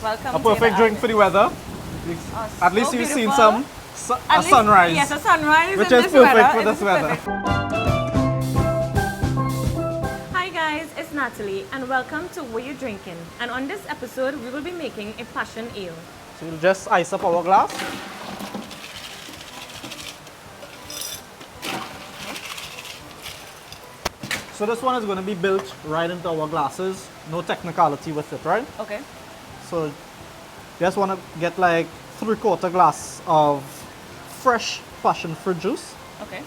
Welcome a perfect drink for the weather. At least you've seen some sunrise. Yes, a sunrise. Which is perfect for this weather. Hi guys, it's Natalie and welcome to Yuh Drinkin. And on this episode, we will be making a passion ale. So we'll just ice up our glass. So this one is going to be built right into our glasses. No technicality with it, right? Okay. So you just want to get like 3/4 glass of fresh passion fruit juice. Okay.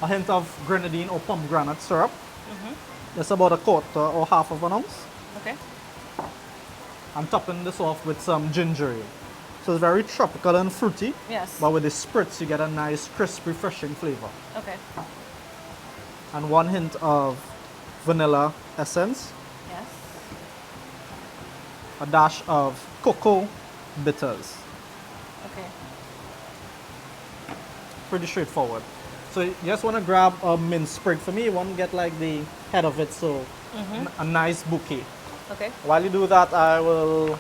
A hint of grenadine or pomegranate syrup. That's about 1/4 or half of an ounce. Okay. I'm topping this off with some ginger ale. So it's very tropical and fruity. Yes. But with the spritz, you get a nice, crisp, refreshing flavor. Okay. And 1 hint of vanilla essence. Yes. A dash of cocoa bitters. Okay. Pretty straightforward. So you just want to grab a mint sprig. For me, you want to get like the head of it, so a nice bouquet. Okay. While you do that, I will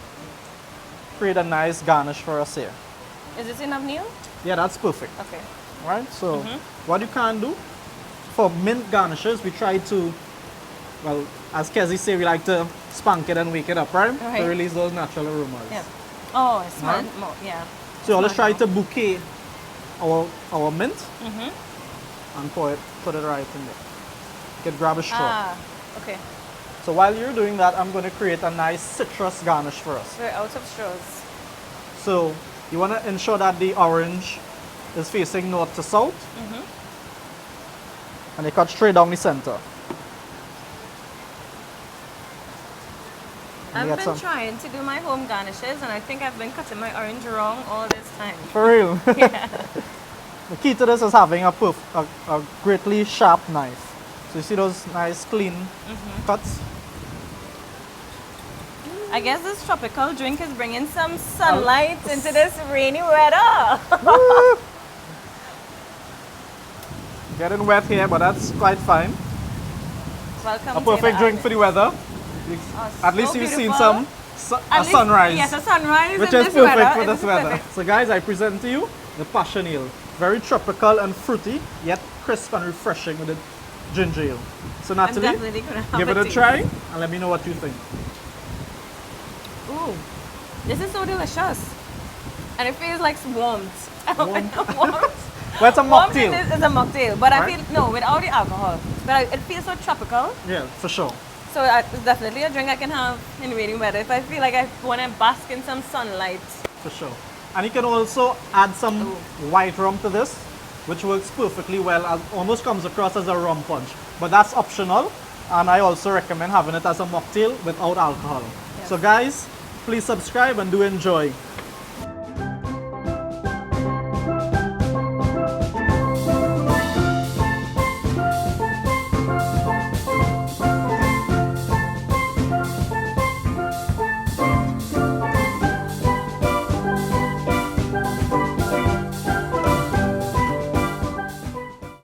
create a nice garnish for us here. Is this enough, Neil? Yeah, that's perfect. Okay. Right? So what you can do for mint garnishes, we try to, well, as Kezzy say, we like to spank it and wake it up, right? Right. To release those natural aromas. Yeah. Oh, it smells Right? more. Yeah. So you always try to bouquet our mint and put it right in there. You can grab a straw. Ah. Okay. So while you're doing that, I'm going to create a nice citrus garnish for us. We're out of straws. So you want to ensure that the orange is facing north to south. And they cut straight down the center. And I've been trying to do my home garnishes and I think I've been cutting my orange wrong all this time. For real. Yeah. The key to this is having a greatly sharp knife. So you see those nice clean cuts? I guess this tropical drink is bringing some sunlight into this rainy weather. Getting wet here, but that's quite fine. Welcome A perfect drink for the weather. At least you've seen some sunrise. Yes, a sunrise. Which in is this weather. perfect for It this is weather. perfect. So guys, I present to you the passion ale. Very tropical and fruity, yet crisp and refreshing with the ginger ale. So I'm Natalie, definitely gonna have give it a taste. try and let me know what you think. Ooh, this is so delicious. And it feels like warmth. Warmth. Well, it's a Warmth mocktail. in this is a mocktail, but Right? I feel, no, without the alcohol. But it feels so tropical. Yeah, for sure. So it's definitely a drink I can have in rainy weather if I feel like I want to bask in some sunlight. For sure. And you can also add some white rum to this, which works perfectly well. Almost comes across as a rum punch. But that's optional. And I also recommend having it as a mocktail without alcohol. Yes. So guys, please subscribe and do enjoy